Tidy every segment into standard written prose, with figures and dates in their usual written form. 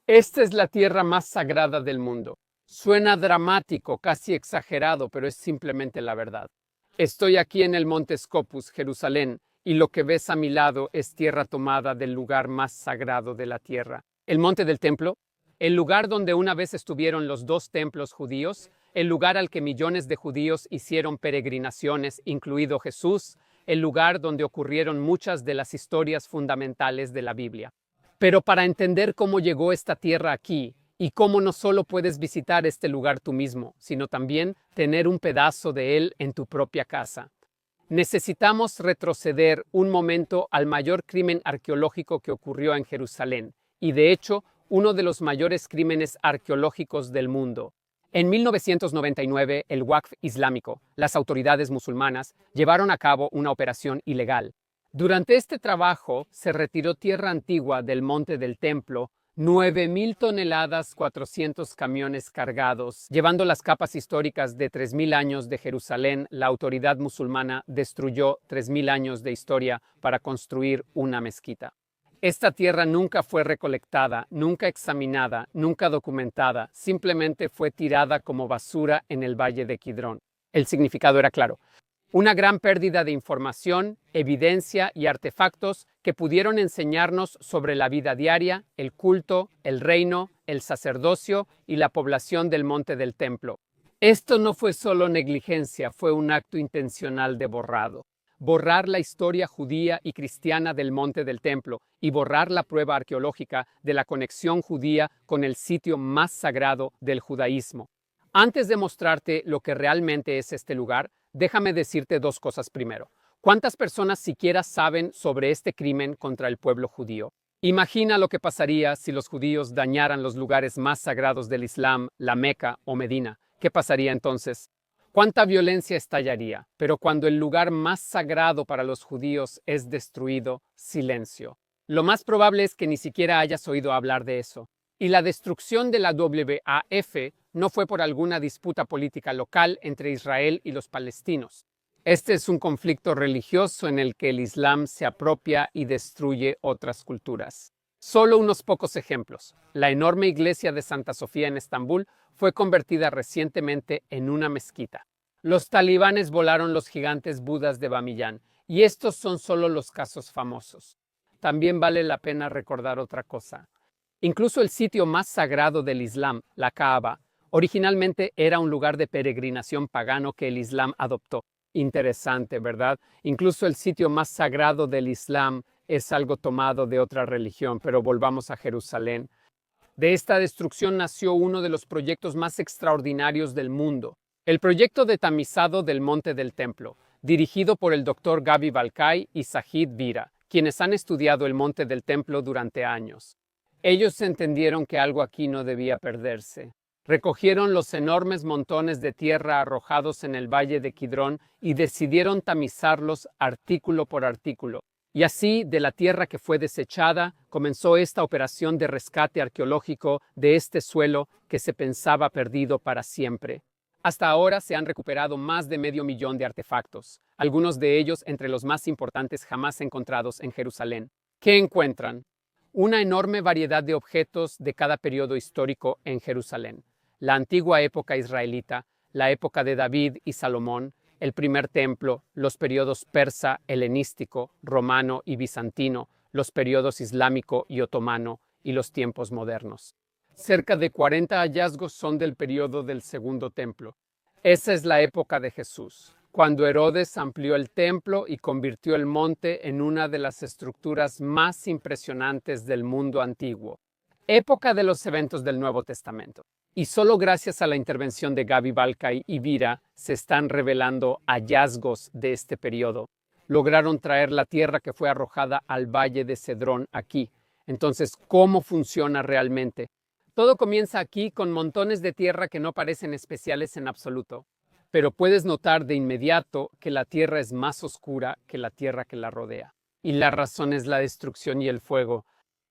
Esta es la tierra más sagrada del mundo. Suena dramático, casi exagerado, pero es simplemente la verdad. Estoy aquí en el Monte Scopus, Jerusalén, y lo que ves a mi lado es tierra tomada del lugar más sagrado de la tierra. El Monte del Templo, el lugar donde una vez estuvieron los dos templos judíos, el lugar al que millones de judíos hicieron peregrinaciones, incluido Jesús, el lugar donde ocurrieron muchas de las historias fundamentales de la Biblia. Pero para entender cómo llegó esta tierra aquí y cómo no solo puedes visitar este lugar tú mismo, sino también tener un pedazo de él en tu propia casa, necesitamos retroceder un momento al mayor crimen arqueológico que ocurrió en Jerusalén, y de hecho, uno de los mayores crímenes arqueológicos del mundo. En 1999, el Waqf Islámico, las autoridades musulmanas, llevaron a cabo una operación ilegal. Durante este trabajo se retiró tierra antigua del monte del templo, 9,000 toneladas, 400 camiones cargados. Llevando las capas históricas de 3,000 años de Jerusalén, la autoridad musulmana destruyó 3,000 años de historia para construir una mezquita. Esta tierra nunca fue recolectada, nunca examinada, nunca documentada, simplemente fue tirada como basura en el valle de Kidrón. El significado era claro. Una gran pérdida de información, evidencia y artefactos que pudieron enseñarnos sobre la vida diaria, el culto, el reino, el sacerdocio y la población del monte del templo. Esto no fue solo negligencia, fue un acto intencional de borrado. Borrar la historia judía y cristiana del monte del templo y borrar la prueba arqueológica de la conexión judía con el sitio más sagrado del judaísmo. Antes de mostrarte lo que realmente es este lugar, déjame decirte dos cosas primero. ¿Cuántas personas siquiera saben sobre este crimen contra el pueblo judío? Imagina lo que pasaría si los judíos dañaran los lugares más sagrados del Islam, la Meca o Medina. ¿Qué pasaría entonces? ¿Cuánta violencia estallaría? Pero cuando el lugar más sagrado para los judíos es destruido, silencio. Lo más probable es que ni siquiera hayas oído hablar de eso. Y la destrucción de la WAF no fue por alguna disputa política local entre Israel y los palestinos. Este es un conflicto religioso en el que el Islam se apropia y destruye otras culturas. Solo unos pocos ejemplos. La enorme iglesia de Santa Sofía en Estambul fue convertida recientemente en una mezquita. Los talibanes volaron los gigantes budas de Bamiyan, y estos son solo los casos famosos. También vale la pena recordar otra cosa. Incluso el sitio más sagrado del Islam, la Kaaba, originalmente era un lugar de peregrinación pagano que el Islam adoptó. Interesante, ¿verdad? Incluso el sitio más sagrado del Islam es algo tomado de otra religión, pero volvamos a Jerusalén. De esta destrucción nació uno de los proyectos más extraordinarios del mundo, el proyecto de tamizado del Monte del Templo, dirigido por el Dr. Gabi Balkai y Zahid Vira, quienes han estudiado el Monte del Templo durante años. Ellos entendieron que algo aquí no debía perderse. Recogieron los enormes montones de tierra arrojados en el valle de Kidrón y decidieron tamizarlos artículo por artículo. Y así, de la tierra que fue desechada, comenzó esta operación de rescate arqueológico de este suelo que se pensaba perdido para siempre. Hasta ahora se han recuperado más de 500,000 de artefactos, algunos de ellos entre los más importantes jamás encontrados en Jerusalén. ¿Qué encuentran? Una enorme variedad de objetos de cada periodo histórico en Jerusalén. La antigua época israelita, la época de David y Salomón, el primer templo, los periodos persa, helenístico, romano y bizantino, los periodos islámico y otomano y los tiempos modernos. Cerca de 40 hallazgos son del periodo del segundo templo. Esa es la época de Jesús, cuando Herodes amplió el templo y convirtió el monte en una de las estructuras más impresionantes del mundo antiguo. Época de los eventos del Nuevo Testamento. Y solo gracias a la intervención de Gabi Balkai y Vira se están revelando hallazgos de este periodo. Lograron traer la tierra que fue arrojada al valle de Cedrón aquí. Entonces, ¿cómo funciona realmente? Todo comienza aquí con montones de tierra que no parecen especiales en absoluto. Pero puedes notar de inmediato que la tierra es más oscura que la tierra que la rodea. Y la razón es la destrucción y el fuego.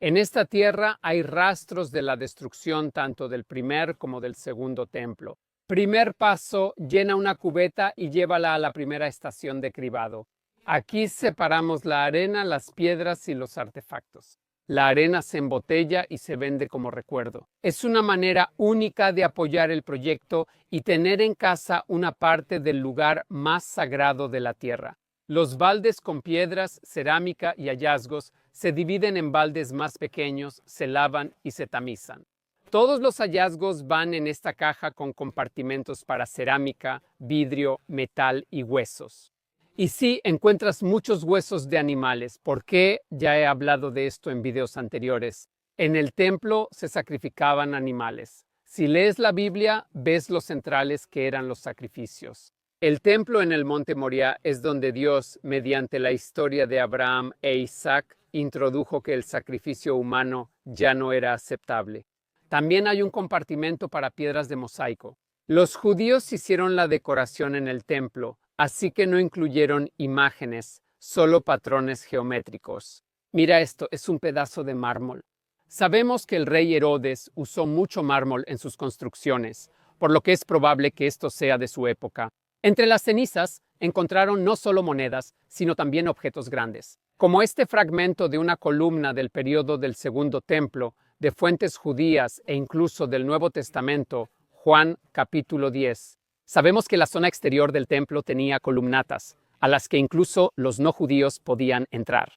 En esta tierra hay rastros de la destrucción tanto del primer como del segundo templo. Primer paso, llena una cubeta y llévala a la primera estación de cribado. Aquí separamos la arena, las piedras y los artefactos. La arena se embotella y se vende como recuerdo. Es una manera única de apoyar el proyecto y tener en casa una parte del lugar más sagrado de la tierra. Los baldes con piedras, cerámica y hallazgos se dividen en baldes más pequeños, se lavan y se tamizan. Todos los hallazgos van en esta caja con compartimentos para cerámica, vidrio, metal y huesos. Y sí, encuentras muchos huesos de animales. ¿Por qué? Ya he hablado de esto en videos anteriores. En el templo se sacrificaban animales. Si lees la Biblia, ves los centrales que eran los sacrificios. El templo en el monte Moriah es donde Dios, mediante la historia de Abraham e Isaac, introdujo que el sacrificio humano ya no era aceptable. También hay un compartimento para piedras de mosaico. Los judíos hicieron la decoración en el templo, así que no incluyeron imágenes, solo patrones geométricos. Mira esto, es un pedazo de mármol. Sabemos que el rey Herodes usó mucho mármol en sus construcciones, por lo que es probable que esto sea de su época. Entre las cenizas encontraron no solo monedas, sino también objetos grandes, como este fragmento de una columna del período del Segundo Templo, de fuentes judías e incluso del Nuevo Testamento, Juan capítulo 10. Sabemos que la zona exterior del templo tenía columnatas, a las que incluso los no judíos podían entrar.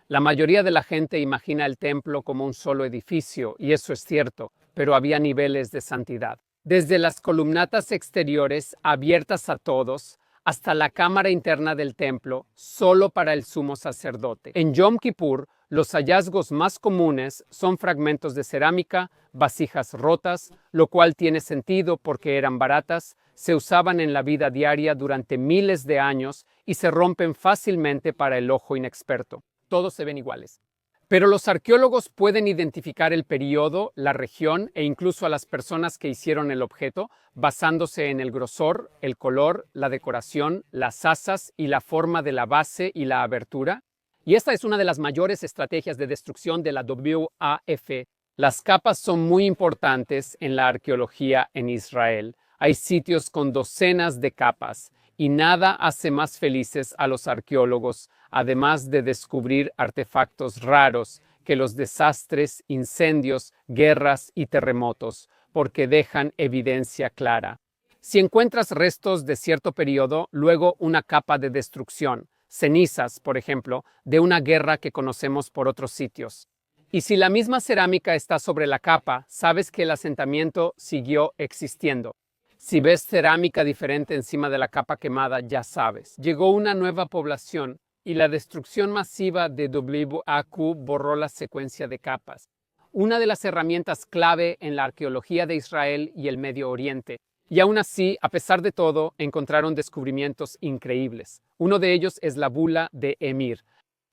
La mayoría de la gente imagina el templo como un solo edificio, y eso es cierto, pero había niveles de santidad. Desde las columnatas exteriores, abiertas a todos, hasta la cámara interna del templo, solo para el sumo sacerdote. En Yom Kippur, los hallazgos más comunes son fragmentos de cerámica, vasijas rotas, lo cual tiene sentido porque eran baratas, se usaban en la vida diaria durante miles de años y se rompen fácilmente para el ojo inexperto. Todos se ven iguales. Pero los arqueólogos pueden identificar el periodo, la región e incluso a las personas que hicieron el objeto basándose en el grosor, el color, la decoración, las asas y la forma de la base y la abertura. Y esta es una de las mayores estrategias de destrucción de la WAF. Las capas son muy importantes en la arqueología en Israel. Hay sitios con docenas de capas y nada hace más felices a los arqueólogos, además de descubrir artefactos raros, que los desastres, incendios, guerras y terremotos, porque dejan evidencia clara. Si encuentras restos de cierto periodo, luego una capa de destrucción, cenizas, por ejemplo, de una guerra que conocemos por otros sitios. Y si la misma cerámica está sobre la capa, sabes que el asentamiento siguió existiendo. Si ves cerámica diferente encima de la capa quemada, ya sabes. Llegó una nueva población y la destrucción masiva de WAQ borró la secuencia de capas. Una de las herramientas clave en la arqueología de Israel y el Medio Oriente. Y aún así, a pesar de todo, encontraron descubrimientos increíbles. Uno de ellos es la bula de Emir.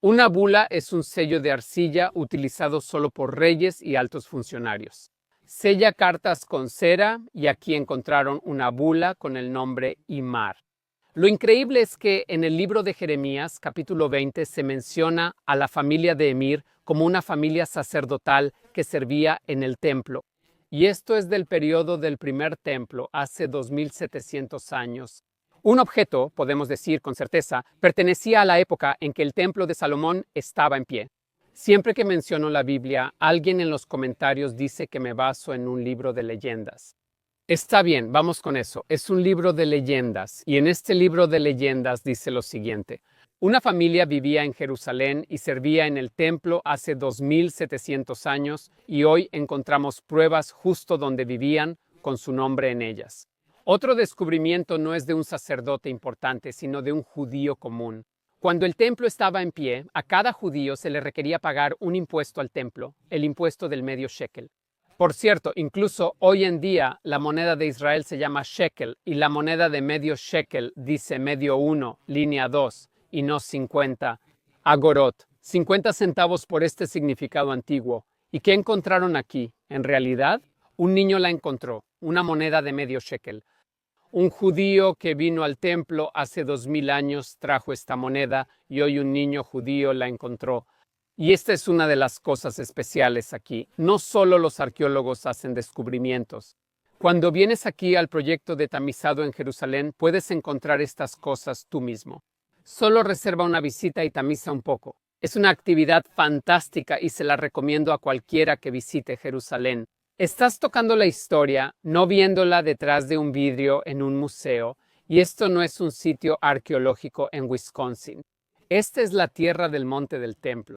Una bula es un sello de arcilla utilizado solo por reyes y altos funcionarios. Sella cartas con cera y aquí encontraron una bula con el nombre Imar. Lo increíble es que en el libro de Jeremías, capítulo 20, se menciona a la familia de Emir como una familia sacerdotal que servía en el templo. Y esto es del periodo del primer templo, hace 2700 años. Un objeto, podemos decir con certeza, pertenecía a la época en que el templo de Salomón estaba en pie. Siempre que menciono la Biblia, alguien en los comentarios dice que me baso en un libro de leyendas. Está bien, vamos con eso. Es un libro de leyendas y en este libro de leyendas dice lo siguiente. Una familia vivía en Jerusalén y servía en el templo hace 2700 años y hoy encontramos pruebas justo donde vivían con su nombre en ellas. Otro descubrimiento no es de un sacerdote importante, sino de un judío común. Cuando el templo estaba en pie, a cada judío se le requería pagar un impuesto al templo, el impuesto del medio shekel. Por cierto, incluso hoy en día la moneda de Israel se llama shekel y la moneda de medio shekel dice medio 1, línea 2 y no 50 agorot, 50 centavos por este significado antiguo. ¿Y qué encontraron aquí? En realidad, un niño la encontró, una moneda de medio shekel. Un judío que vino al templo hace 2000 años trajo esta moneda y hoy un niño judío la encontró. Y esta es una de las cosas especiales aquí. No solo los arqueólogos hacen descubrimientos. Cuando vienes aquí al proyecto de tamizado en Jerusalén, puedes encontrar estas cosas tú mismo. Solo reserva una visita y tamiza un poco. Es una actividad fantástica y se la recomiendo a cualquiera que visite Jerusalén. Estás tocando la historia, no viéndola detrás de un vidrio en un museo, y esto no es un sitio arqueológico en Wisconsin. Esta es la tierra del Monte del Templo.